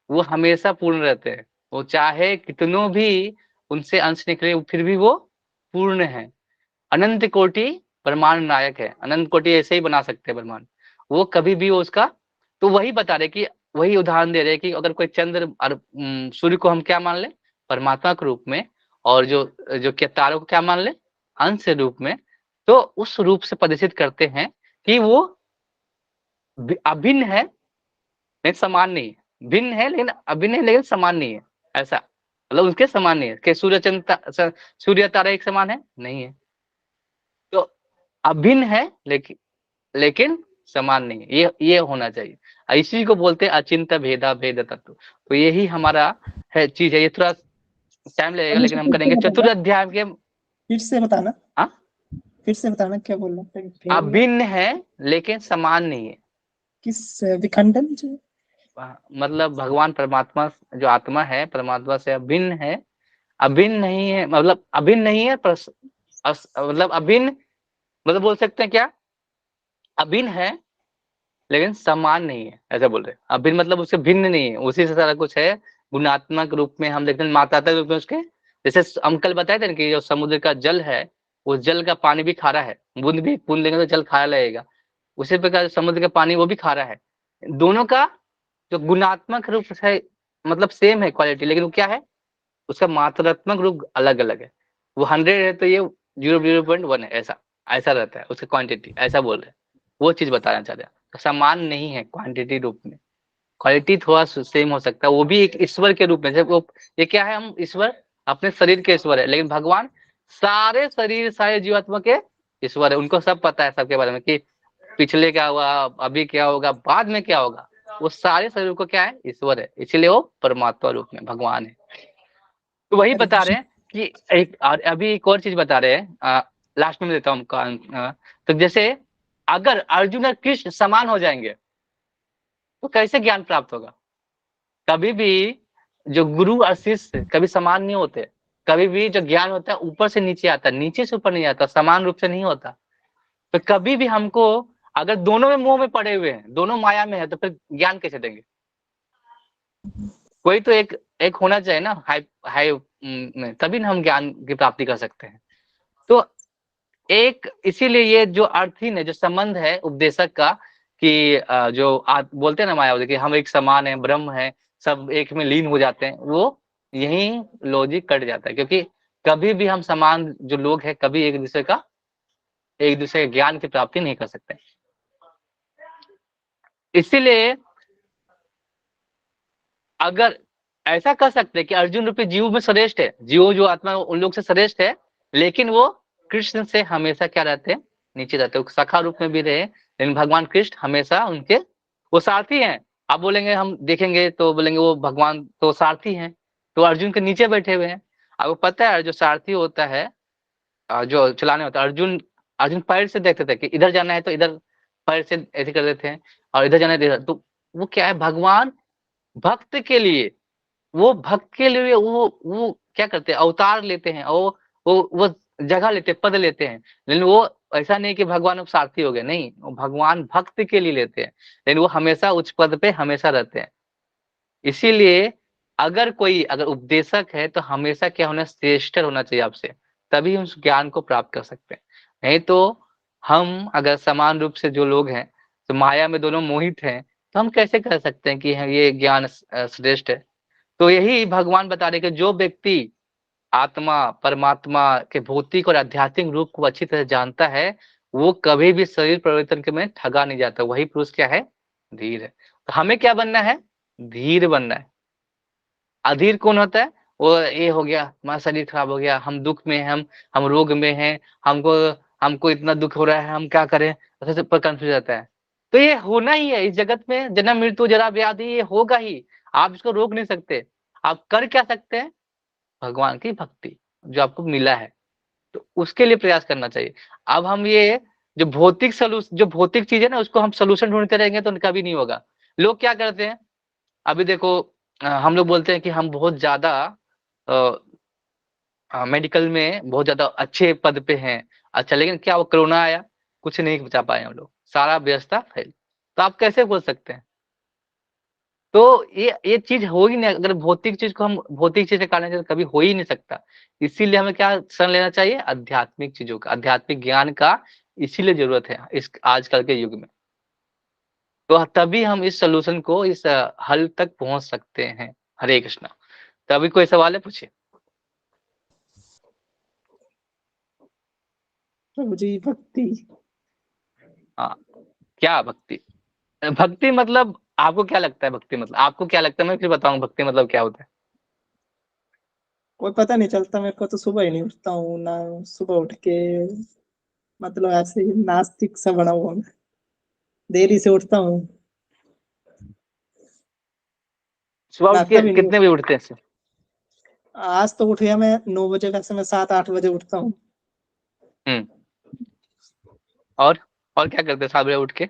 वो हमेशा पूर्ण रहते हैं। वो चाहे कितनों भी उनसे अंश निकले फिर भी वो पूर्ण है। अनंत कोटि ब्रह्मांड नायक है, अनंत कोटि ऐसे ही बना सकते हैं ब्रह्मांड, वो कभी भी वो उसका। तो वही बता रहे कि, वही उदाहरण दे रहे कि अगर कोई चंद्र और सूर्य को हम क्या मान ले, परमात्मा के रूप में, और जो जो क्या तारों को क्या मान ले, अंश के रूप में, तो उस रूप से प्रदर्शित करते हैं कि वो अभिन्न है लेकिन समान नहीं है, भिन्न है लेकिन अभिन्न है लेकिन समान नहीं है, ऐसा। मतलब उसके समान नहीं है कि सूर्य तारा एक समान है, नहीं है। तो अभिन्न है लेकिन समान नहीं है, ये होना चाहिए। इसी को बोलते हैं अचिंत्य भेदा भेद तत्व। तो यही हमारा है चीज है। ये थोड़ा टाइम अब लगेगा मुझे लेकिन हम फिर से करेंगे बताना, चतुर्थ के। फिर से बताना, हाँ, फिर से बताना क्या बोलना भेद में? अभिन्न है लेकिन समान नहीं है। किस विखंडन से? मतलब भगवान परमात्मा जो आत्मा है परमात्मा से अभिन्न है, अभिन्न नहीं है, मतलब अभिन्न नहीं है पर मतलब अभिन्न, मतलब बोल सकते हैं क्या, अभिन्न है लेकिन समान नहीं है, ऐसा बोल रहे हैं। अभिन्न मतलब उससे भिन्न नहीं है, उसी से सारा कुछ है। गुणात्मक रूप में हम देखते हैं, मात्रात्मक रूप में उसके, जैसे हम कल बताए थे ना कि जो समुद्र का जल है, उस जल का पानी भी खारा है, बूंद भी बूंद लेंगे तो जल खारा लगेगा। उसी प्रकार समुद्र का पानी वो भी खारा है। दोनों का जो गुणात्मक रूप है, मतलब सेम है क्वालिटी, लेकिन वो क्या है, उसका मात्रात्मक रूप अलग अलग है। वो 100 है तो ये 0.1 है, ऐसा ऐसा रहता है उसका क्वांटिटी, ऐसा बोल रहे हैं, वो चीज बताना चाह रहे हैं। तो समान नहीं है क्वांटिटी रूप में, क्वालिटी थोड़ा सेम हो सकता है, वो भी एक ईश्वर के रूप में। जब वो ये क्या है, हम ईश्वर अपने शरीर के ईश्वर है, लेकिन भगवान सारे शरीर सारे जीवात्मा के ईश्वर है। उनको सब पता है सबके बारे में कि पिछले क्या हुआ, अभी क्या होगा, बाद में क्या होगा। वो सारे शरीर को क्या है, ईश्वर है, इसीलिए वो परमात्मा रूप में भगवान है। तो वही हरे बता कृष्ण। रहे हैं कि एक और अभी एक और चीज बता रहे हैं, लास्ट में देता हूँ तो जैसे अगर अर्जुन और कृष्ण समान हो जाएंगे तो कैसे ज्ञान प्राप्त होगा। कभी भी जो गुरु और शिष्य कभी समान नहीं होते, कभी भी जो ज्ञान होता है ऊपर से नीचे आता है, नीचे से ऊपर नहीं आता, समान रूप से नहीं होता। तो कभी भी हमको अगर दोनों में मोह में पड़े हुए हैं, दोनों माया में है, तो फिर ज्ञान कैसे देंगे। कोई तो एक एक होना चाहिए ना, हाई हाई में, तभी ना हम ज्ञान की प्राप्ति कर सकते हैं। तो एक इसीलिए ये जो अर्थिन है, जो संबंध है उपदेशक का कि जो बोलते हैं ना मायावादी कि हम एक समान है, ब्रह्म है, सब एक में लीन हो जाते हैं, वो यही लॉजिक कट जाता है। क्योंकि कभी भी हम समान जो लोग हैं कभी एक दूसरे के ज्ञान की प्राप्ति नहीं कर सकते। इसीलिए अगर ऐसा कर सकते हैं कि अर्जुन रूपी जीव में श्रेष्ठ है, जीव जो आत्मा उन लोग से श्रेष्ठ है, लेकिन वो कृष्ण से हमेशा क्या रहते हैं, नीचे रहते हैं, सखा रूप में भी रहे, लेकिन भगवान कृष्ण हमेशा उनके वो सारथी हैं। आप बोलेंगे, हम देखेंगे तो बोलेंगे वो भगवान तो सारथी हैं, तो अर्जुन के नीचे बैठे हुए हैं। आपको पता है जो सारथी होता है, जो चलाने होता है, अर्जुन अर्जुन पैर से देखते थे कि इधर जाना है तो इधर पैर से ऐसे कर देते हैं, और इधर जाना है तो इधर। तो वो क्या है, भगवान भक्त के लिए, वो भक्त के लिए वो क्या करते हैं, अवतार लेते हैं, और वो जगह लेते हैं, पद लेते हैं। लेकिन वो ऐसा नहीं कि भगवान सारथी हो गए, नहीं, वो भगवान भक्त के लिए लेते हैं, लेकिन वो हमेशा उच्च पद पे हमेशा रहते हैं। इसीलिए अगर कोई अगर उपदेशक है तो हमेशा क्या होना, श्रेष्ठ होना चाहिए आपसे, तभी हम उस ज्ञान को प्राप्त कर सकते हैं। नहीं तो हम अगर समान रूप से जो लोग हैं, तो माया में दोनों मोहित हैं, तो हम कैसे कह सकते हैं कि ये ज्ञान श्रेष्ठ है। तो यही भगवान बता रहे कि जो व्यक्ति आत्मा परमात्मा के भौतिक और आध्यात्मिक रूप को अच्छी तरह जानता है, वो कभी भी शरीर परिवर्तन के में ठगा नहीं जाता। वही पुरुष क्या है, धीर है। तो हमें क्या बनना है, धीर बनना है। अधीर कौन होता है, वो ये हो गया हमारा शरीर खराब हो गया, हम दुख में हैं, हम रोग में हैं, हमको हमको इतना दुख हो रहा है, हम क्या करें, ऐसे पर कंफ्यूज रहता है। तो ये होना ही है, इस जगत में जन्म मृत्यु जरा व्याधि ये होगा ही, आप इसको रोक नहीं सकते। आप कर क्या सकते हैं, भगवान की भक्ति जो आपको मिला है, तो उसके लिए प्रयास करना चाहिए। अब हम ये जो भौतिक चीज है ना, उसको हम सोल्यूशन ढूंढते रहेंगे तो कभी नहीं होगा। लोग क्या करते हैं, अभी देखो, हम लोग बोलते हैं कि हम बहुत ज्यादा मेडिकल में बहुत ज्यादा अच्छे पद पे हैं, अच्छा, लेकिन क्या वो कोरोना आया, कुछ नहीं बचा पाए हम लोग, सारा व्यवस्था फैल। तो आप कैसे बोल सकते हैं। तो ये चीज हो ही नहीं, अगर भौतिक चीज को हम भौतिक चीज निकालने से कभी हो ही नहीं सकता। इसीलिए हमें क्या शरण लेना चाहिए, आध्यात्मिक चीजों का, आध्यात्मिक ज्ञान का इसीलिए जरूरत है इस आजकल के युग में। तो तभी हम इस सोल्यूशन को, इस हल तक पहुंच सकते हैं। हरे कृष्णा। तभी कोई सवाल है, पूछिए। प्रभु जी भक्ति। हाँ, क्या भक्ति, भक्ति मतलब आपको क्या लगता है, भक्ति मतलब आपको क्या लगता है, मैं फिर बताऊंगा भक्ति मतलब क्या होता है। कोई पता नहीं चलता मेरे को, तो सुबह ही नहीं उठता हूँ ना, सुबह उठ के मतलब ऐसे ही नास्तिक सा बना हुआ मैं, देरी से उठता हूँ, सुबह उठ नाश्ता के भी नहीं। कितने बजे उठते हैं। आज तो उठ गया मैं 9 बजे का, से मैं 7-8 बजे उठता हूँ। हम्म। और और क्या करते हैं 7 बजे उठ के।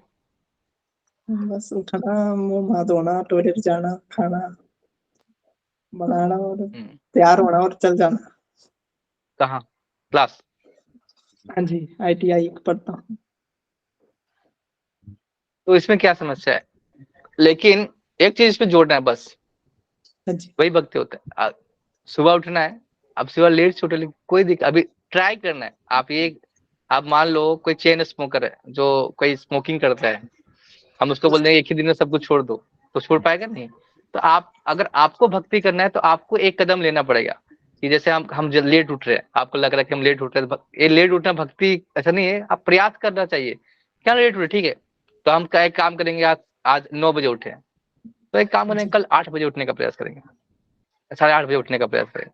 बस उठना, मुंह हाथ धोना, टॉयलेट जाना, खाना बनाना और हम्म। तैयार होना और चल जाना। कहाँ, क्लास। हाँ जी, ITI पढ़ता हूँ। तो इसमें क्या समस्या है, लेकिन एक चीज इसमें जोड़ना है बस, हाँ जी। वही भक्ति होता है। सुबह उठना है, अब सुबह लेट से उठे लेकिन कोई दिक्कत, अभी ट्राई करना है। आप मान लो कोई चेन स्मोकर है, जो कोई स्मोकिंग करता है, हम उसको बोल देंगे एक ही दिन में सब कुछ छोड़ दो, तो छोड़ पाएगा नहीं। तो आप अगर आपको भक्ति करना है तो आपको एक कदम लेना पड़ेगा। कि जैसे हम लेट उठ रहे हैं, आपको लग रहा है कि हम लेट उठ रहे हैं, ये लेट उठना भक्ति ऐसा नहीं है, आप प्रयास करना चाहिए। क्या लेट उठे, ठीक है, तो हम एक काम करेंगे, आज 9 बजे उठे, तो एक काम करेंगे, जी कल 8 बजे उठने का प्रयास करेंगे, 8:30 बजे उठने का प्रयास करेंगे।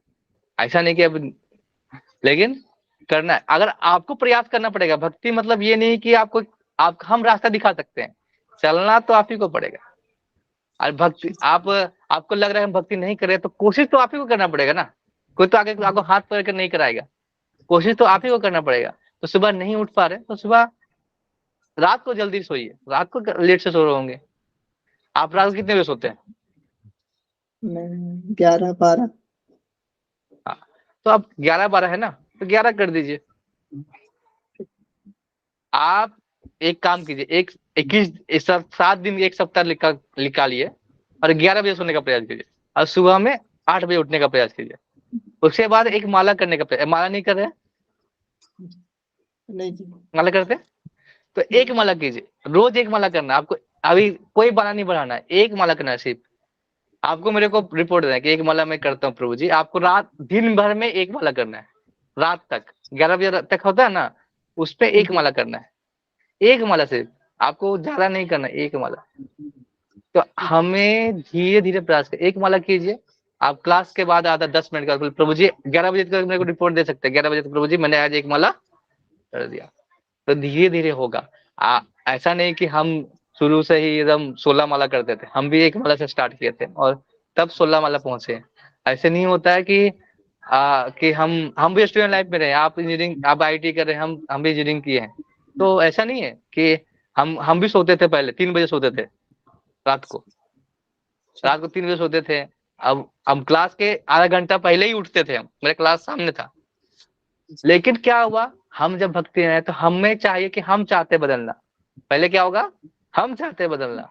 ऐसा नहीं कि अब, लेकिन करना है। अगर आपको प्रयास करना पड़ेगा, भक्ति मतलब ये नहीं कि आपको हम रास्ता दिखा सकते हैं, चलना तो आप ही को पड़ेगा। और भक्ति आपको लग रहा है हम भक्ति नहीं कर रहे, तो कोशिश तो आप ही को करना पड़ेगा ना, कोई तो आगे आपको हाथ पकड़ कर नहीं कराएगा, कोशिश तो आप ही को करना पड़ेगा। तो सुबह नहीं उठ पा रहे तो सुबह, रात को जल्दी सोइए, रात को लेट से सो रहे होंगे आप, रात को कितने बजे सोते हैं? मैं 11-12। हाँ, तो अब 11-12 है ना, तो 11 कर दीजिए। आप एक काम कीजिए, 7 दिन, एक सप्ताह निकालिए और 11 बजे सोने का प्रयास कीजिए, और सुबह में 8 बजे उठने का प्रयास कीजिए। उसके बाद एक माला करने का प्रयास, माला नहीं कर रहे हैं? नहीं जी। माला करते हैं? तो एक माला कीजिए, रोज एक माला करना आपको। अभी कोई बाला नहीं बढ़ाना है, एक माला करना है सिर्फ। आपको मेरे को रिपोर्ट देना है कि एक माला मैं करता हूँ प्रभु जी, आपको रात दिन भर में एक माला करना है, रात तक 11 बजे तक होता है ना, उस पे एक माला करना है, एक माला सिर्फ, आपको ज्यादा नहीं करना, एक माला। तो हमें धीरे धीरे प्रयास कर, एक माला कीजिए। आप क्लास के बाद आधा 10 मिनट का, प्रभु जी 11 बजे तक मेरे को रिपोर्ट दे सकते हैं, 11 बजे तक प्रभु जी मैंने आज एक माला कर दिया। तो धीरे धीरे होगा। ऐसा नहीं कि हम शुरू से ही एकदम 16 माला करते थे, हम भी एक माला से स्टार्ट किए थे और तब 16 माला पहुंचे। ऐसे नहीं होता है कि हम भी स्टूडेंट लाइफ में रहे, आप इंजीनियरिंग, आप आईटी कर रहे हैं, हम भी इंजीनियरिंग किए हैं, तो ऐसा नहीं है कि हम भी सोते थे, पहले 3 बजे सोते थे, रात को 3 बजे सोते थे। अब हम क्लास के आधा घंटा पहले ही उठते थे, हम, मेरा क्लास सामने था। लेकिन क्या हुआ, हम जब भक्ति में आए तो हमें चाहिए कि हम चाहते बदलना। पहले क्या होगा, हम चाहते बदलना,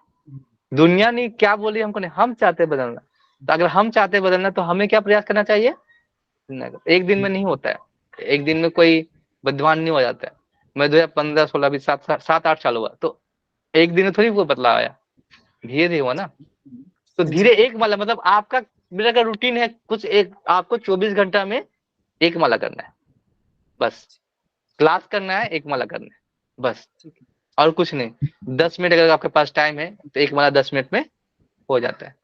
दुनिया नहीं क्या बोली हमको, नहीं, हम चाहते बदलना। तो अगर हम चाहते बदलना तो हमें क्या प्रयास करना चाहिए? एक दिन में नहीं होता है, एक दिन में कोई विद्वान नहीं हो जाता है। मैं 2015, 16, 20, 7, 8 साल हुआ, तो एक दिन में थोड़ी वो बदलाव आया, धीरे धीरे हुआ ना। तो जी धीरे एक माला, मतलब आपका मेरा का रूटीन है कुछ, एक आपको 24 घंटा में एक माला करना है, बस। क्लास करना है, एक माला करना है, बस, और कुछ नहीं। 10 मिनट अगर आपके पास टाइम है तो एक माला 10 मिनट में हो जाता है।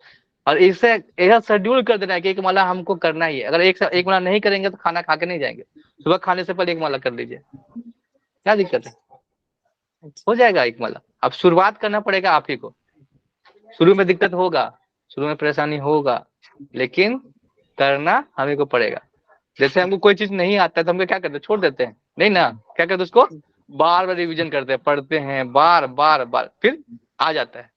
और इसे एक शेड्यूल कर देना है कि एक माला हमको करना ही है। अगर एक माला नहीं करेंगे तो खाना खा के नहीं जाएंगे, सुबह खाने से पहले एक माला कर लीजिए, क्या दिक्कत है, हो जाएगा एक माला। अब शुरुआत करना पड़ेगा आप ही को, शुरू में दिक्कत होगा, शुरू में परेशानी होगा, लेकिन करना हमें को पड़ेगा। जैसे हमको कोई चीज नहीं आता है तो हम क्या करते हैं, छोड़ देते हैं, नहीं ना, क्या करते हैं, उसको बार बार रिवीजन करते हैं, पढ़ते हैं बार बार बार, फिर आ जाता है।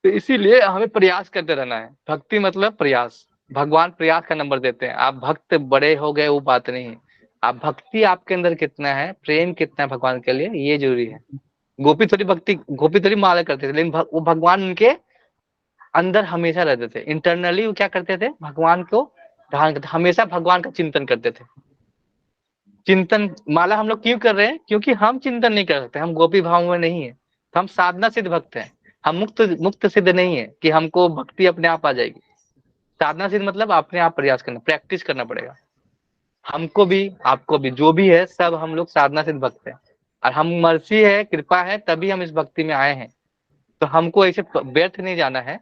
तो इसीलिए हमें प्रयास करते रहना है, भक्ति मतलब प्रयास। भगवान प्रयास का नंबर देते हैं, आप भक्त बड़े हो गए वो बात नहीं है, आप भक्ति आपके अंदर कितना है, प्रेम कितना है भगवान के लिए, ये जरूरी है। गोपी थोड़ी माला करते थे, लेकिन वो भगवान उनके अंदर हमेशा रहते थे, इंटरनली वो क्या करते थे, भगवान को धारण करते, हमेशा भगवान का चिंतन करते थे। चिंतन माला हम लोग क्यों कर रहे हैं, क्योंकि हम चिंतन नहीं कर सकते, हम गोपी भाव में नहीं है, तो हम साधना सिद्ध भक्त हैं। हम मुक्त मुक्त सिद्ध नहीं है कि हमको भक्ति अपने आप आ जाएगी। साधना सिद्ध मतलब अपने आप प्रयास करना, प्रैक्टिस करना पड़ेगा। हमको भी आपको भी, जो भी है सब हम लोग साधना सिद्ध भक्त हैं, और हम मर्सी है, कृपा है, तभी हम इस भक्ति में आए हैं। तो हमको ऐसे व्यर्थ नहीं जाना है।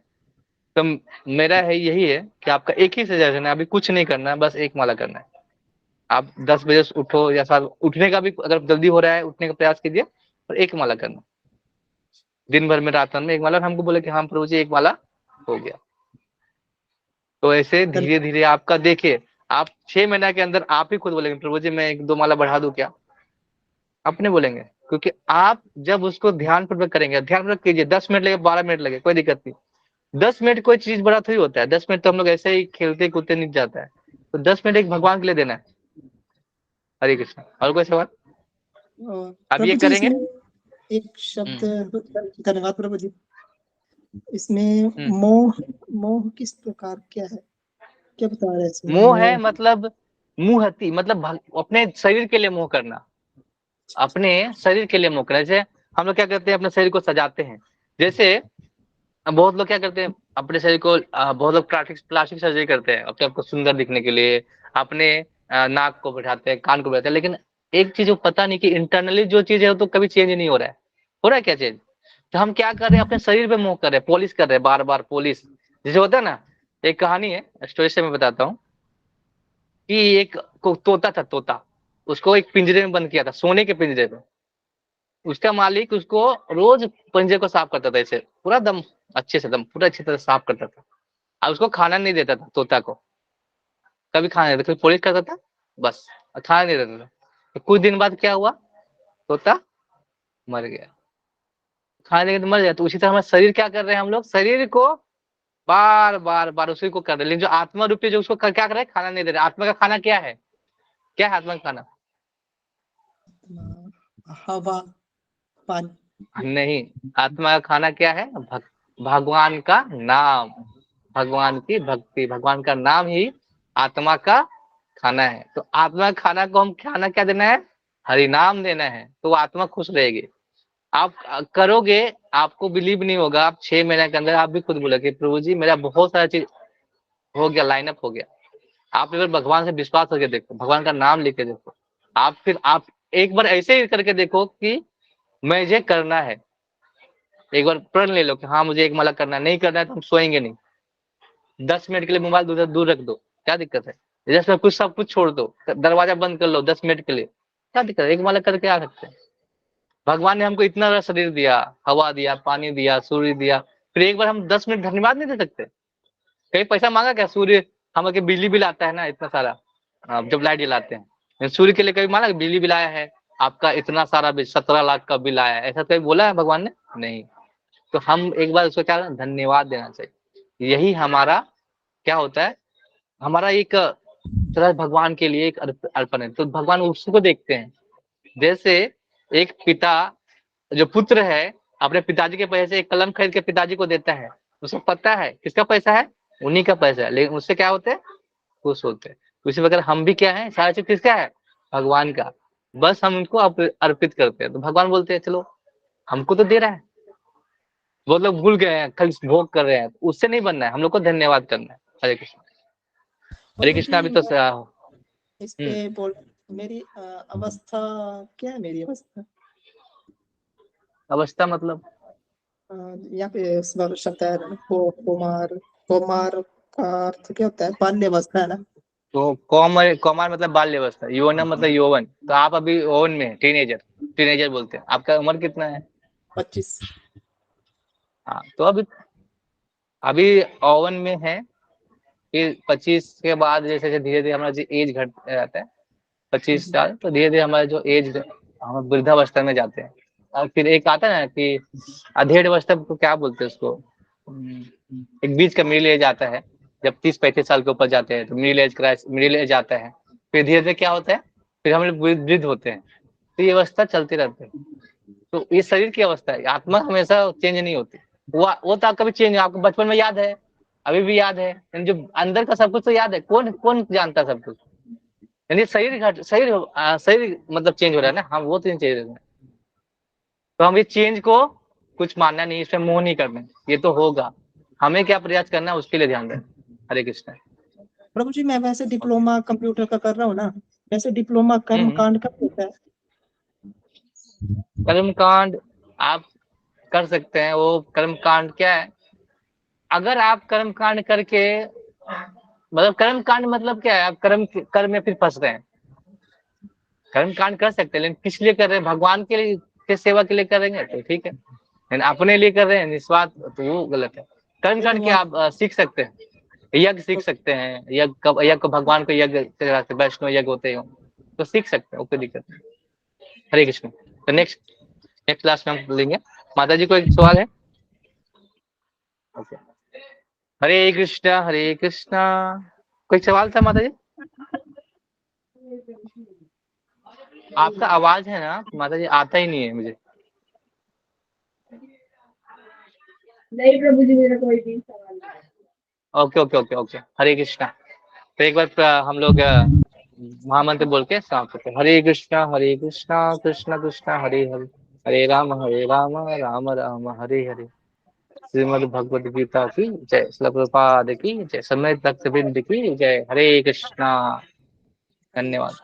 तो मेरा है यही है कि आपका एक ही सजेशन है, अभी कुछ नहीं करना है, बस एक माला करना है। आप 10 बजे उठो या 7, उठने का भी अगर जल्दी हो रहा है उठने का प्रयास कीजिए, और एक माला करना दिन भर में, रात भर में एक माला। हमको बोले कि हाँ प्रभु जी एक माला हो गया। तो ऐसे धन धीरे धीरे आपका देखिए, आप 6 महीना के अंदर आप ही खुद बोलेंगे प्रभु जी मैं 1-2 माला बढ़ा दूं क्या, अपने बोलेंगे। क्योंकि आप जब उसको ध्यान पूर्वक करेंगे, ध्यान पूर्वक कीजिए, 10 मिनट लगे, 12 मिनट लगे, कोई दिक्कत नहीं। 10 मिनट कोई चीज बड़ा थोड़ी होता है, 10 मिनट तो हम लोग ऐसे ही खेलते कूदते निकल जाता है। तो 10 मिनट एक भगवान के लिए देना है। हरे कृष्ण। और कोई सवाल? अब ये प्रभु जी करेंगे। इसमें एक शब्द, हम्म। धन्यवाद प्रभु जी। इसमें हम्म। मोह, मोह किस प्रकार क्या है, क्या बता रहे हैं इसमें मोह है मोह? मतलब मुहति, मतलब अपने शरीर के लिए मोह करना, अपने शरीर के लिए मोह करना। जैसे हम लोग क्या करते हैं, अपने शरीर को सजाते हैं। जैसे बहुत लोग क्या करते हैं, अपने शरीर को बहुत लोग प्लास्टिक प्लास्टिक सर्जरी करते हैं अपने आपको सुंदर दिखने के लिए, अपने नाक को बैठाते हैं, कान को बैठाते हैं, लेकिन एक चीज वो पता नहीं कि इंटरनली जो चीज है वो तो कभी चेंज नहीं हो रहा है। हो रहा है क्या चेंज? तो हम क्या कर रहे हैं, अपने शरीर पे मोह कर रहे हैं, पॉलिश कर रहे हैं, बार बार पॉलिश। जैसे होता है ना, एक कहानी है, स्टोरी से मैं बताता हूँ कि एक तोता था, तोता, उसको एक पिंजरे में बंद किया था, सोने के पिंजरे में। उसका मालिक उसको रोज पिंजरे को साफ करता था, ऐसे पूरा दम अच्छे से, दम पूरा अच्छी तरह साफ करता था। अब उसको खाना नहीं देता था तोता को, कभी खाना नहीं देता, कभी पॉलिश करता था बस, खाना नहीं देता था। तो कुछ दिन बाद क्या हुआ, तोता मर गया। खाना देंगे तो मर जाए, तो उसी तरह हमारा शरीर क्या कर रहे हैं हम लोग, शरीर को बार बार बार उसी को कर रहे हैं, लेकिन जो आत्मा रूपी जो उसको क्या कर रहे हैं, खाना नहीं दे रहे। आत्मा का खाना क्या है, क्या है आत्मा का खाना? हवा, पानी। नहीं, आत्मा का खाना क्या है, भगवान का नाम, भगवान की भक्ति, भगवान का नाम ही आत्मा का खाना है। तो आत्मा का खाना को हम खाना क्या देना है, हरि नाम देना है, तो वो आत्मा खुश रहेगी। आप करोगे, आपको बिलीव नहीं होगा, आप 6 महीने के अंदर आप भी खुद बोलोगे प्रभु जी मेरा बहुत सारा चीज हो गया, लाइनअप हो गया। आप एक बार भगवान से विश्वास करके देखो, भगवान का नाम लेके देखो, आप फिर आप एक बार ऐसे ही करके देखो कि मुझे करना है। एक बार प्रण ले लो कि हाँ मुझे एक माला करना है, नहीं करना है तो हम सोएंगे नहीं। 10 मिनट के लिए मोबाइल दूर दूर रख दो, क्या दिक्कत है? जैसे कुछ सब कुछ छोड़ दो, दरवाजा बंद कर लो 10 मिनट के लिए, क्या दिक्कत है? एक माला करके आ सकते हैं। भगवान ने हमको इतना बड़ा शरीर दिया, हवा दिया, पानी दिया, सूर्य दिया, फिर एक बार हम 10 मिनट धन्यवाद नहीं दे सकते? कहीं पैसा मांगा क्या? सूर्य, हम के बिजली बिल आता है ना इतना सारा, जब लाइट जलाते हैं, सूर्य के लिए कभी मांगा बिजली बिल आया है आपका इतना सारा बिल, 17 लाख का बिल आया है, ऐसा कभी बोला है भगवान ने? नहीं। तो हम एक बार उसको क्या धन्यवाद देना चाहिए। यही हमारा क्या होता है, हमारा एक तरह भगवान के लिए एक अर्पण है। तो भगवान उसको देखते हैं, जैसे एक पिता जो पुत्र है अपने पिताजी के पैसे से एक कलम खरीद के पिताजी को देता है, उसको पता है किसका पैसा है, उन्हीं का पैसा है, लेकिन उससे क्या होते हैं, खुश होते हैं। उसी प्रकार हम भी क्या है, सारा चीज किसका है, भगवान का, बस हम उनको अर्पित करते हैं। तो भगवान बोलते हैं चलो हमको तो दे रहा है, वो लोग भूल गए हैं, कल भोग कर रहे हैं, उससे नहीं बनना है, हम लोग को धन्यवाद करना है। हरे कृष्ण। हरे प्रभु कृष्णा जी, भी तो इस पे बोल, मेरी अवस्था क्या है, मेरी अवस्था? अवस्था मतलब यहाँ पे शब्द है कुमार, कुमार का अर्थ क्या होता है? बाल्य अवस्था है ना? तो कौमार, कौमार मतलब बाल्य अवस्था, यौवनम मतलब यौवन, तो आप अभी यौवन में, टीनेजर, टीनेजर बोलते हैं। आपका उम्र कितना है? 25। हाँ, तो अभी अभी यौवन में है, फिर 25 के बाद जैसे जैसे धीरे धीरे हमारा जो एज घट जाता है, 25 साल, तो धीरे धीरे हमारा जो एज, हम वृद्धावस्था में जाते हैं। और फिर एक आता है ना कि अधेड़ अवस्था को क्या बोलते हैं उसको, एक बीच का मिडिल एज आता है, जब 30-35 साल के ऊपर जाते हैं तो मिडिल एज आता है। फिर धीरे धीरे क्या होता है, फिर हम लोग वृद्ध होते हैं। तो ये अवस्था चलती रहती है। तो ये शरीर की अवस्था है, आत्मा हमेशा चेंज नहीं होती। वो तो कभी चेंज, आपको बचपन में याद है, अभी भी याद है, यानी जो अंदर का सब कुछ तो याद है, कौन कौन जानता है सब कुछ? यानी शरीर मतलब चेंज हो रहा है ना, हम वो तो नहीं चेंज हो रहा है। तो हम इस चेंज को कुछ मानना नहीं, इसमें मोह नहीं करना, ये तो होगा, हमें क्या प्रयास करना है उसके लिए ध्यान दें। हरे कृष्ण। प्रभु जी, मैं वैसे ओके। डिप्लोमा कंप्यूटर का कर रहा हूँ ना, वैसे डिप्लोमा कर्म हम्म। कांड कब होता है? कर्म कांड आप कर सकते हैं, वो कर्म कांड क्या है, अगर आप कर्म कांड करके, मतलब कर्म कांड मतलब क्या है, आप कर्म में फिर फंस रहे हैं। कर्म कांड कर सकते हैं, लेकिन किस लिए कर रहे हैं, भगवान के लिए के सेवा के लिए करेंगे तो ठीक है, लेकिन अपने लिए कर रहे हैं निस्वार्थ, तो वो गलत है। कर्म नहीं तो कांड के वहाँ आप सीख सकते हैं, यज्ञ सीख सकते हैं, यज्ञ को भगवान को यज्ञ, वैष्णव यज्ञ होते हैं तो सीख सकते हैं, कोई दिक्कत नहीं। हरे कृष्ण। तो नेक्स्ट नेक्स्ट क्लास में हम लेंगे। माता जी को एक सवाल है। ओके। हरे कृष्णा हरे कृष्णा। कोई सवाल था माता जी? आपका आवाज है ना माता जी, आता ही नहीं है मुझे। नहीं प्रभु जी, मेरा कोई भी सवाल नहीं। ओके ओके ओके ओके, हरे कृष्णा। तो एक बार हम लोग महामंत्र बोल के समाप्त करते हैं। हरे कृष्णा कृष्ण कृष्ण हरे हरे, हरे राम राम राम हरे हरे। श्रीमद् भगवद गीता की जय, श्रील प्रभुपाद की जय, समेत भक्त बिंद की जय। हरे कृष्णा। धन्यवाद।